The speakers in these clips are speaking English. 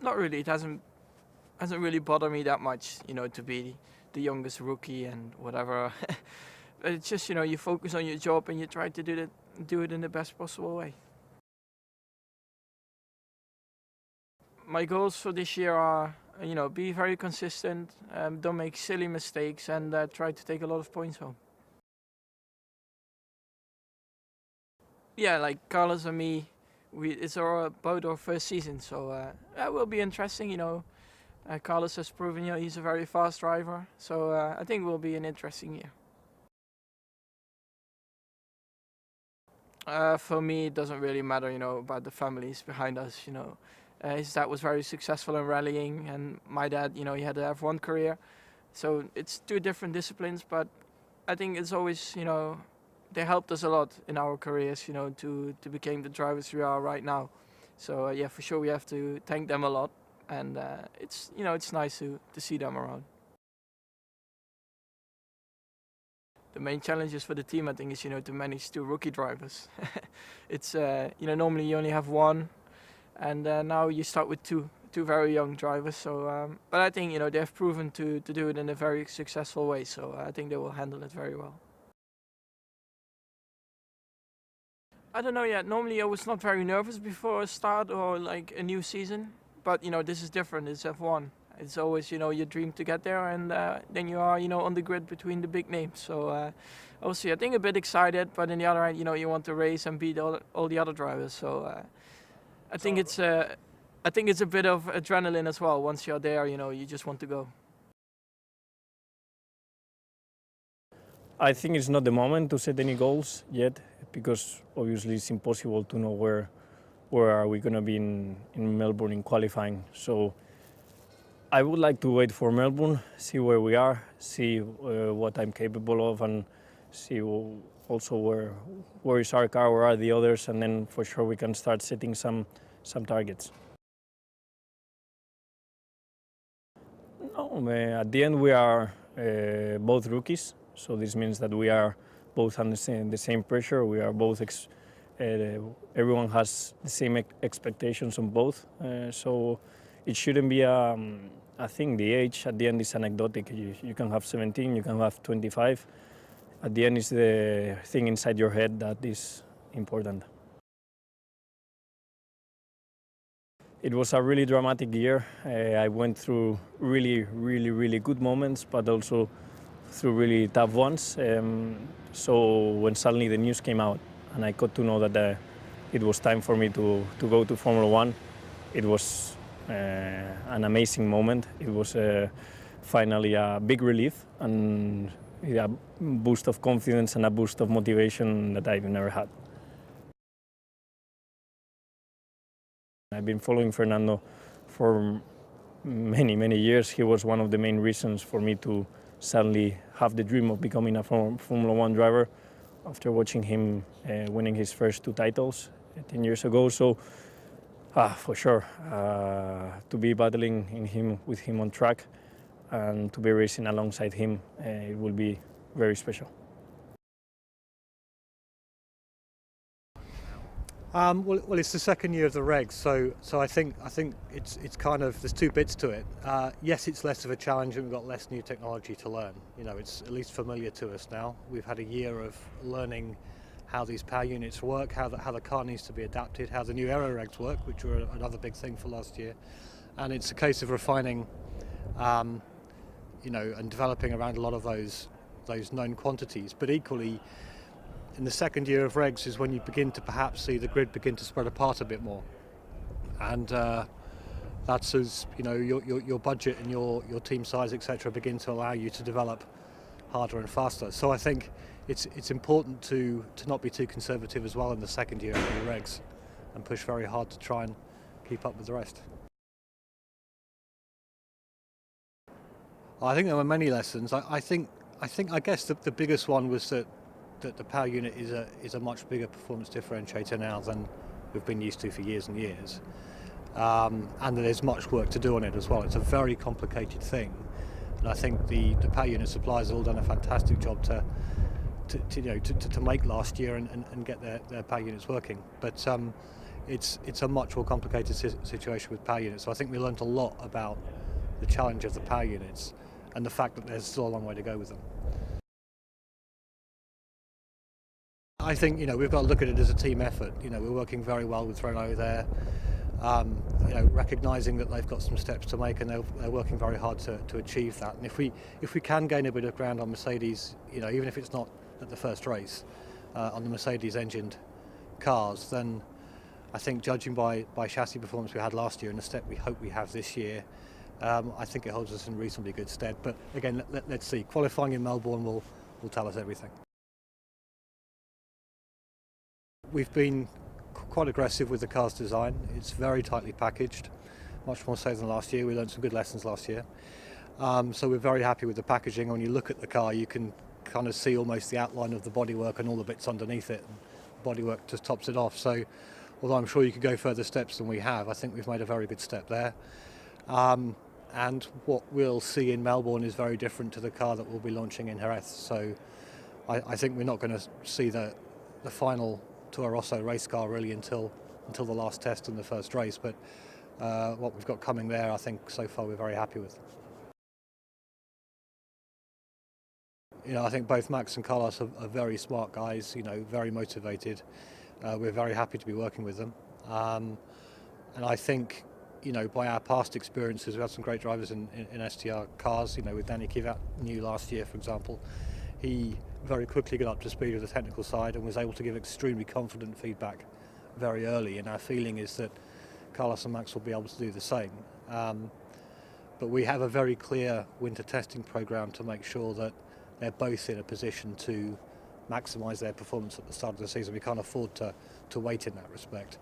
Not really. It hasn't really bothered me that much, to be the youngest rookie and whatever. But it's just, you focus on your job and you try to do it in the best possible way. My goals for this year are, be very consistent, don't make silly mistakes, and try to take a lot of points home. Yeah, like Carlos and me, it's about our first season, so that will be interesting. Carlos has proven, he's a very fast driver, so I think it will be an interesting year. For me, it doesn't really matter, about the families behind us. His dad was very successful in rallying, and my dad, he had a F1 career, so it's two different disciplines. But I think it's always, they helped us a lot in our careers, to become the drivers we are right now. So yeah, for sure we have to thank them a lot, and it's nice to see them around. The main challenges for the team, I think, is to manage two rookie drivers. It's normally you only have one, and now you start with two very young drivers. So, but I think they've proven to do it in a very successful way. So I think they will handle it very well. I don't know yet. Normally I was not very nervous before a start or like a new season, but this is different. It's F1. It's always, your dream to get there, and then you are, on the grid between the big names. So obviously, I think a bit excited, but on the other hand, you want to race and beat all the other drivers. So I think it's a bit of adrenaline as well. Once you're there, you just want to go. I think it's not the moment to set any goals yet, because obviously it's impossible to know where are we going to be in Melbourne in qualifying. So I would like to wait for Melbourne, see where we are, see what I'm capable of, and see also where is our car, where are the others, and then for sure we can start setting some targets. No, at the end we are both rookies, so this means that we are both under the same pressure. We are both everyone has the same expectations on both, so it shouldn't be I think the age at the end is anecdotic. You can have 17, you can have 25. At the end, it's the thing inside your head that is important. It was a really dramatic year. I went through really good moments, but also through really tough ones. So when suddenly the news came out and I got to know that it was time for me to go to Formula One, it was an amazing moment. It was finally a big relief and a boost of confidence and a boost of motivation that I've never had. I've been following Fernando for many years. He was one of the main reasons for me to suddenly have the dream of becoming a Formula One driver after watching him winning his first 2 titles 10 years ago. So for sure, to be battling with him on track and to be racing alongside him, it will be very special. Well, it's the second year of the regs, so I think it's kind of, there's 2 bits to it. Yes, it's less of a challenge and we've got less new technology to learn. It's at least familiar to us now. We've had a year of learning how these power units work, how the car needs to be adapted, how the new aero regs work, which were another big thing for last year. And it's a case of refining, and developing around a lot of those known quantities. But equally, in the second year of regs is when you begin to perhaps see the grid begin to spread apart a bit more. And that's as, your budget and your team size, etc., begin to allow you to develop harder and faster. So I think it's important to not be too conservative as well in the second year of the regs and push very hard to try and keep up with the rest. I think there were many lessons. I guess the biggest one was that the power unit is a much bigger performance differentiator now than we've been used to for years and years, and that there's much work to do on it as well. It's a very complicated thing, and I think the power unit suppliers have all done a fantastic job to make last year and get their power units working. But it's a much more complicated situation with power units. So I think we learnt a lot about the challenge of the power units and the fact that there's still a long way to go with them. I think we've got to look at it as a team effort. We're working very well with Renault there. Recognising that they've got some steps to make, and they're working very hard to achieve that. And if we can gain a bit of ground on Mercedes, even if it's not at the first race, on the Mercedes-engined cars, then I think, judging by chassis performance we had last year and the step we hope we have this year, I think it holds us in reasonably good stead. But again, let's see. Qualifying in Melbourne will tell us everything. We've been quite aggressive with the car's design. It's very tightly packaged, much more so than last year. We learned some good lessons last year. So we're very happy with the packaging. When you look at the car, you can kind of see almost the outline of the bodywork and all the bits underneath it. The bodywork just tops it off. So although I'm sure you could go further steps than we have, I think we've made a very good step there. And what we'll see in Melbourne is very different to the car that we'll be launching in Jerez. So I think we're not going to see the final Toro Rosso race car really until the last test and the first race, but what we've got coming there, I think so far we're very happy with. I think both Max and Carlos are very smart guys, very motivated. We're very happy to be working with them. And I think, by our past experiences, we've had some great drivers in STR cars, with Danny Kivat new last year, for example. He very quickly got up to speed with the technical side and was able to give extremely confident feedback very early, and our feeling is that Carlos and Max will be able to do the same. But we have a very clear winter testing program to make sure that they're both in a position to maximise their performance at the start of the season. We can't afford to wait in that respect.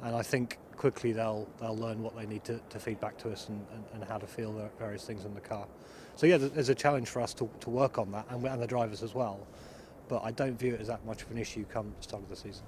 And I think quickly they'll learn what they need to feed back to us and how to feel the various things in the car. So yeah, there's a challenge for us to work on that, and the drivers as well. But I don't view it as that much of an issue come the start of the season.